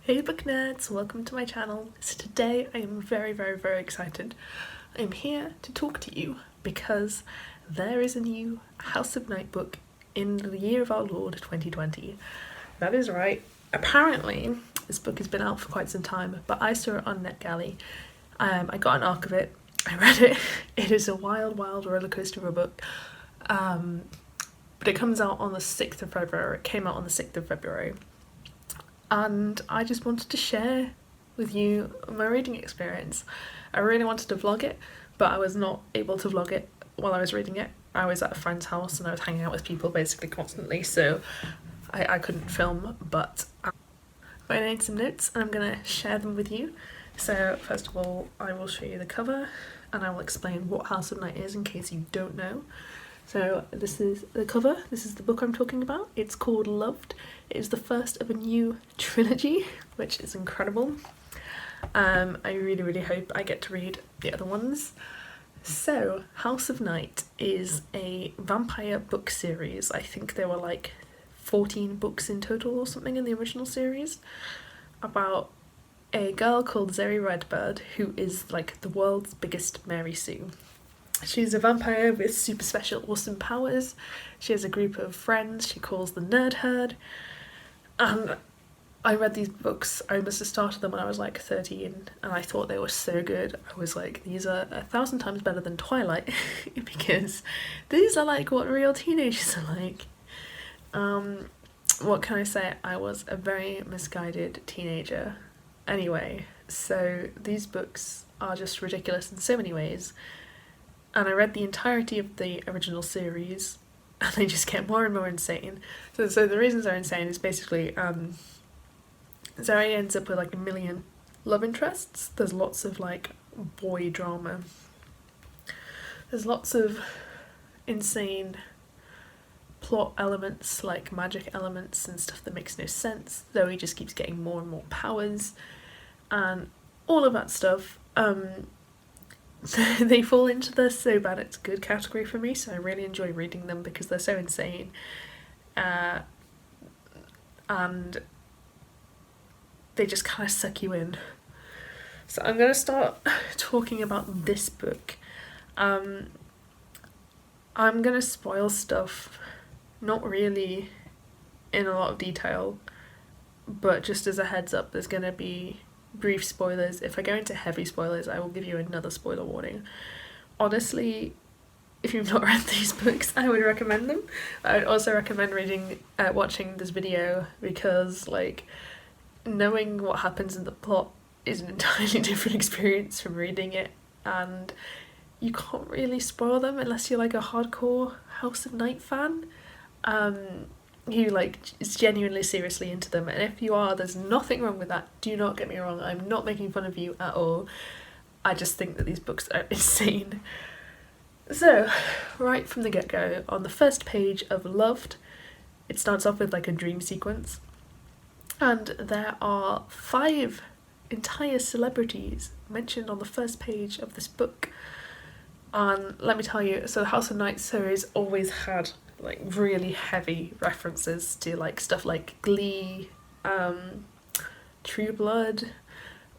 Hey book nerds, welcome to my channel. So today I am very excited. I am here to talk to you because there is a new House of Night book in the year of our Lord 2020. That is right. Apparently this book has been out for quite some time, but I saw it on NetGalley. I got an arc of it. I read it. It is a wild roller coaster of a book. But it comes out on the 6th of February. It came out on the 6th of February. And I just wanted to share with you my reading experience. I really wanted to vlog it, but I was not able to vlog it while I was reading it. I was at a friend's house and I was hanging out with people basically constantly, so I couldn't film, but I made some notes and I'm going to share them with you. So first of all, I will show you the cover and I will explain what House of Night is in case you don't know. So this is the cover, this is the book I'm talking about. It's called Loved. It is the first of a new trilogy, which is incredible. I really hope I get to read the other ones. So, House of Night is a vampire book series. I think there were like 14 books in total or something in the original series, about a girl called Zoe Redbird who is like the world's biggest Mary Sue. She's a vampire with super special awesome powers. She has a group of friends she calls the Nerd Herd. And I read these books, I must have started them when I was like 13 and I thought they were so good. I was like, these are 1,000 times better than Twilight because these are like what real teenagers are like. What can I say? I was a very misguided teenager. Anyway, so these books are just ridiculous in so many ways. And I read the entirety of the original series and they just get more and more insane. So the reasons they're insane is basically Zoe ends up with like 1 million love interests. There's lots of like boy drama. There's lots of insane plot elements, like magic elements and stuff that makes no sense. Zoe just keeps getting more and more powers and all of that stuff. They fall into the so bad it's good category for me, so I really enjoy reading them because they're so insane. And they just kind of suck you in. So I'm going to start talking about this book. I'm going to spoil stuff, not really in a lot of detail, but just as a heads up, there's going to be brief spoilers. If I go into heavy spoilers, I will give you another spoiler warning. Honestly, if you've not read these books, I would recommend them. I would also recommend watching this video because, like, knowing what happens in the plot is an entirely different experience from reading it, and you can't really spoil them unless you're like a hardcore House of Night fan. Who like is genuinely seriously into them, and if you are, there's nothing wrong with that. Do not get me wrong, I'm not making fun of you at all. I just think that these books are insane. So, right from the get-go, on the first page of Loved, it starts off with like a dream sequence, and there are 5 entire celebrities mentioned on the first page of this book. And let me tell you, so the House of Night series always had like really heavy references to like stuff like Glee, True Blood,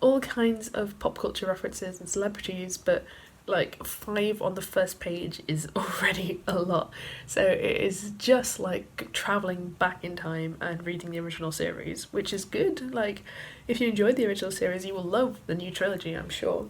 all kinds of pop culture references and celebrities, but like 5 on the first page is already a lot. So it is just like travelling back in time and reading the original series, which is good. Like, if you enjoyed the original series, you will love the new trilogy, I'm sure.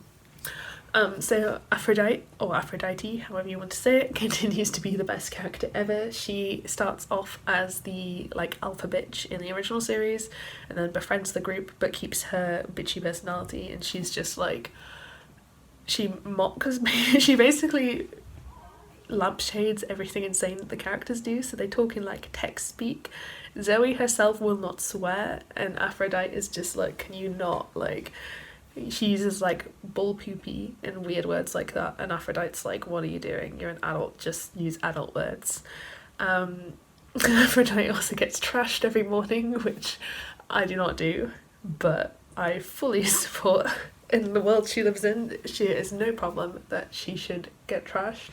So Aphrodite, however you want to say it, continues to be the best character ever. She starts off as the like alpha bitch in the original series and then befriends the group but keeps her bitchy personality, and she's just like, she basically lampshades everything insane that the characters do, so they talk in like text speak. Zoe herself will not swear, and Aphrodite is just like, can you not, like, she uses like bull poopy and weird words like that, and Aphrodite's like, what are you doing? You're an adult, just use adult words. Aphrodite also gets trashed every morning, which I do not do, but I fully support. In the world she lives in, she is no problem that she should get trashed.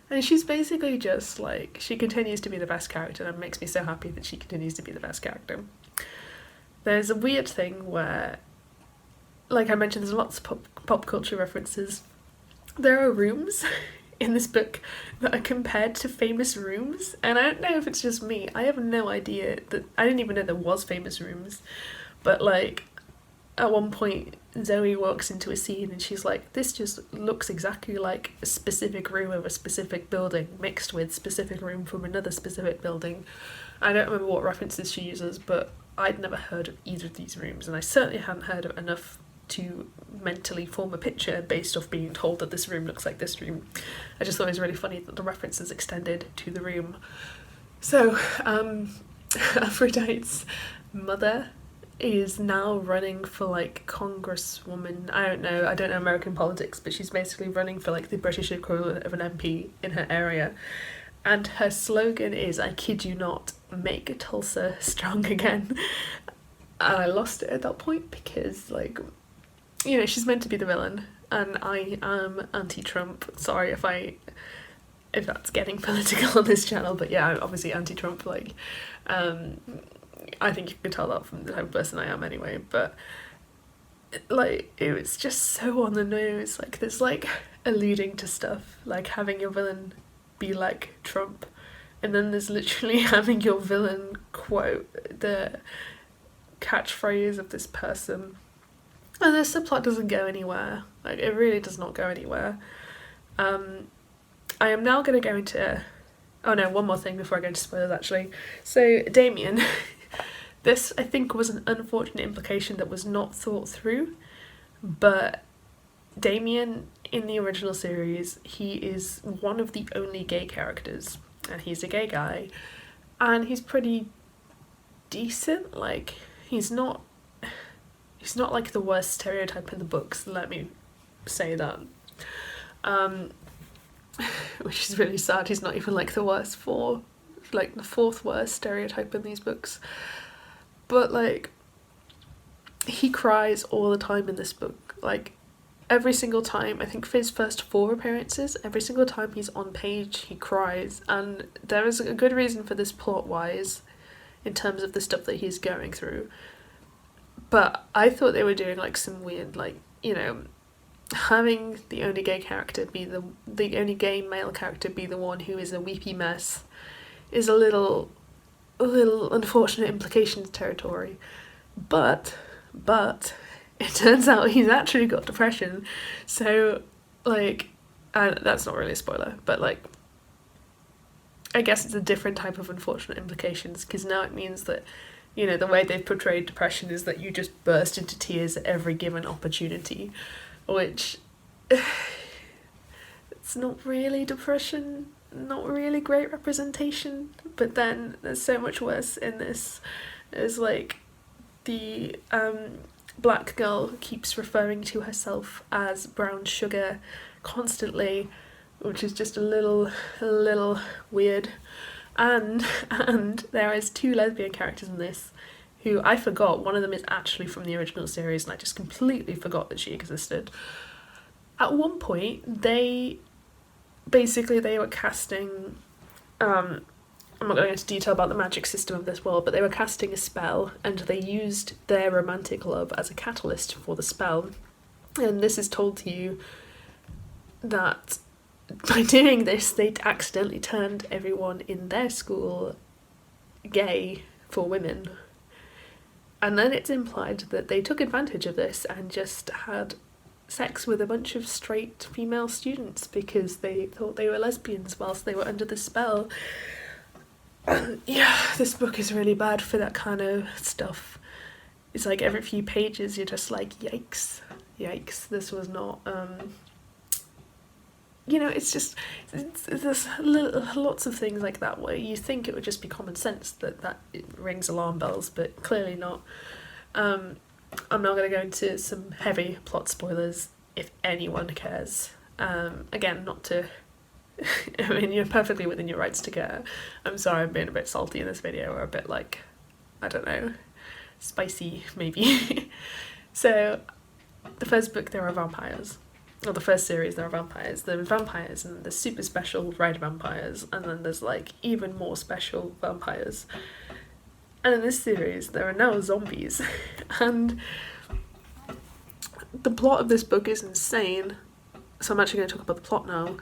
And she's basically just like, she continues to be the best character, and it makes me so happy that she continues to be the best character. there's a weird thing where, like I mentioned, there's lots of pop culture references. There are rooms in this book that are compared to famous rooms, and I don't know if it's just me. I have no idea that I didn't even know there was famous rooms, but like at one point Zoe walks into a scene and she's like, this just looks exactly like a specific room of a specific building mixed with specific room from another specific building. I don't remember what references she uses, but I'd never heard of either of these rooms, and I certainly hadn't heard of enough to mentally form a picture based off being told that this room looks like this room. I just thought it was really funny that the references extended to the room. So, Aphrodite's mother is now running for like congresswoman. I don't know American politics, but she's basically running for like the British equivalent of an MP in her area. And her slogan is, I kid you not, make Tulsa strong again. And I lost it at that point because, like, you know, she's meant to be the villain, and I am anti-Trump. Sorry if that's getting political on this channel, but yeah, I'm obviously anti-Trump. Like, I think you can tell that from the type of person I am anyway, but like, it was just so on the nose. Like, there's like alluding to stuff like having your villain be like Trump, and then there's literally having your villain quote the catchphrase of this person, and the subplot doesn't go anywhere. Like, it really does not go anywhere. I am now going to go into, oh no, one more thing before I go into spoilers actually. So Damien, this I think was an unfortunate implication that was not thought through, but Damien in the original series, he is one of the only gay characters, and he's a gay guy, and he's pretty decent. Like, he's not like the worst stereotype in the books, let me say that. Which is really sad. He's not even like the fourth worst stereotype in these books. But like, he cries all the time in this book. Like, every single time, I think for his first 4 appearances, every single time he's on page, he cries, and there is a good reason for this plot-wise, in terms of the stuff that he's going through. But I thought they were doing like some weird, like, you know, having the only gay character be the only gay male character be the one who is a weepy mess is a little unfortunate implications territory. But it turns out he's actually got depression. So, like, and that's not really a spoiler, but like, I guess it's a different type of unfortunate implications, because now it means that, you know, the way they've portrayed depression is that you just burst into tears at every given opportunity, which it's not really depression, not really great representation. But then there's so much worse in this. There's like the black girl who keeps referring to herself as brown sugar constantly, which is just a little weird. And there is 2 lesbian characters in this who I forgot. One of them is actually from the original series, and I just completely forgot that she existed. At one point, they were casting, I'm not going to go into detail about the magic system of this world, but they were casting a spell, and they used their romantic love as a catalyst for the spell. And this is told to you that by doing this, they accidentally turned everyone in their school gay for women. And then it's implied that they took advantage of this and just had sex with a bunch of straight female students because they thought they were lesbians whilst they were under the spell. Yeah, this book is really bad for that kind of stuff. It's like every few pages you're just like, yikes, this was not, you know, there's lots of things like that where you think it would just be common sense that it rings alarm bells, but clearly not. I'm now going to go into some heavy plot spoilers if anyone cares. Again, not to, I mean, you're perfectly within your rights to care. I'm sorry I'm being a bit salty in this video, or a bit like, I don't know, spicy maybe. So, the first book, there are vampires. Or the first series, there are vampires. There are vampires, and there's super special red vampires, and then there's like even more special vampires. And in this series, there are now zombies. And the plot of this book is insane. So I'm actually going to talk about the plot now.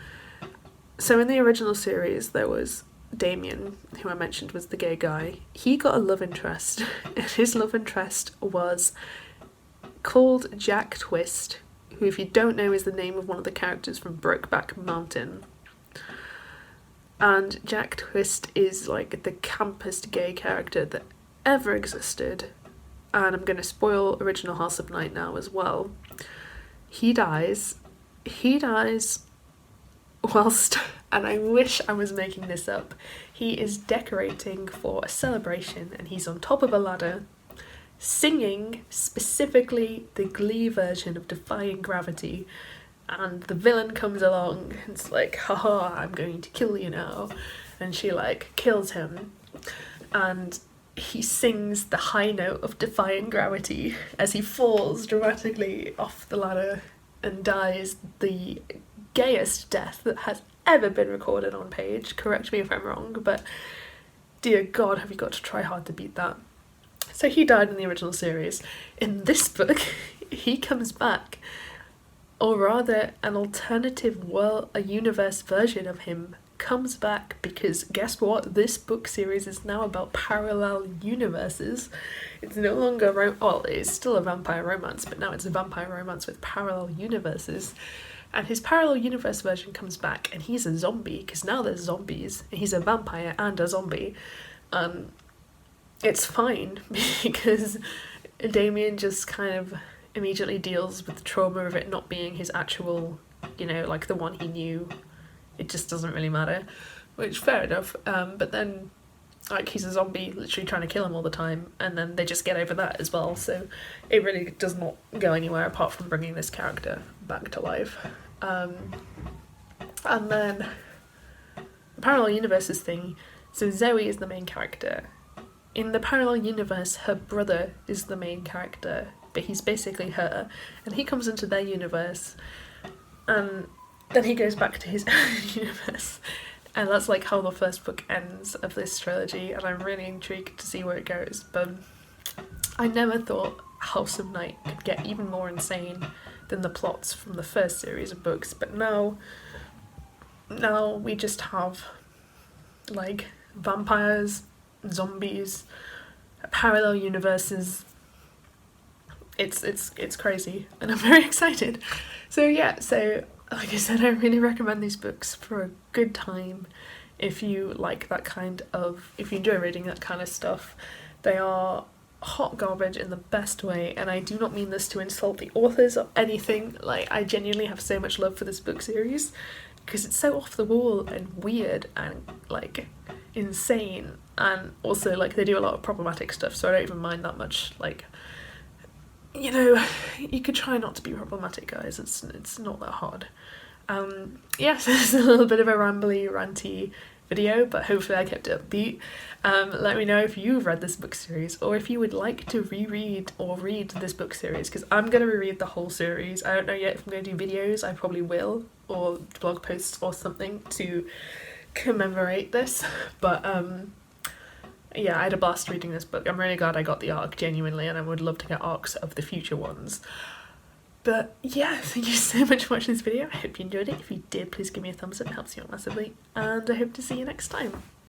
So in the original series, there was Damien, who I mentioned was the gay guy. He got a love interest. And his love interest was called Jack Twist, who, if you don't know, is the name of one of the characters from Brokeback Mountain. And Jack Twist is like the campest gay character that ever existed. And I'm going to spoil original House of Night now as well. He dies whilst, and I wish I was making this up, he is decorating for a celebration, and he's on top of a ladder singing specifically the Glee version of Defying Gravity, and the villain comes along and it's like, haha, I'm going to kill you now, and she like kills him, and he sings the high note of Defying Gravity as he falls dramatically off the ladder and dies the gayest death that has ever been recorded on page. Correct me if I'm wrong, but dear God, have you got to try hard to beat that. So he died in the original series. In this book, he comes back, or rather an alternative world, a universe version of him comes back, because guess what? This book series is now about parallel universes. It's no longer, well, it's still a vampire romance, but now it's a vampire romance with parallel universes. And his parallel universe version comes back, and he's a zombie, because now there's zombies. He's a vampire and a zombie. It's fine, because Damien just kind of immediately deals with the trauma of it not being his actual, you know, like the one he knew. It just doesn't really matter, which fair enough. But then, like, he's a zombie literally trying to kill him all the time, and then they just get over that as well. So it really does not go anywhere apart from bringing this character back to life. And then the parallel universes thing. So Zoe is the main character. In the parallel universe, her brother is the main character, but he's basically her, and he comes into their universe, and then he goes back to his own universe, and that's like how the first book ends of this trilogy, and I'm really intrigued to see where it goes. But I never thought House of Night could get even more insane than the plots from the first series of books, but now we just have like vampires, zombies, parallel universes. It's crazy, and I'm very excited. So yeah, so like I said, I really recommend these books for a good time if you like that kind of, if you enjoy reading that kind of stuff. They are hot garbage in the best way, and I do not mean this to insult the authors or anything. Like, I genuinely have so much love for this book series because it's so off the wall and weird and like insane, and also like they do a lot of problematic stuff, so I don't even mind that much. Like, you know, you could try not to be problematic, guys. It's not that hard. Yeah, so this is a little bit of a rambly, ranty video, but hopefully I kept it upbeat. Let me know if you've read this book series, or if you would like to reread or read this book series, because I'm going to reread the whole series. I don't know yet if I'm going to do videos. I probably will, or blog posts or something to commemorate this, but yeah, I had a blast reading this book. I'm really glad I got the arc, genuinely, and I would love to get arcs of the future ones. But yeah, thank you so much for watching this video. I hope you enjoyed it. If you did, please give me a thumbs up, it helps you out massively, and I hope to see you next time.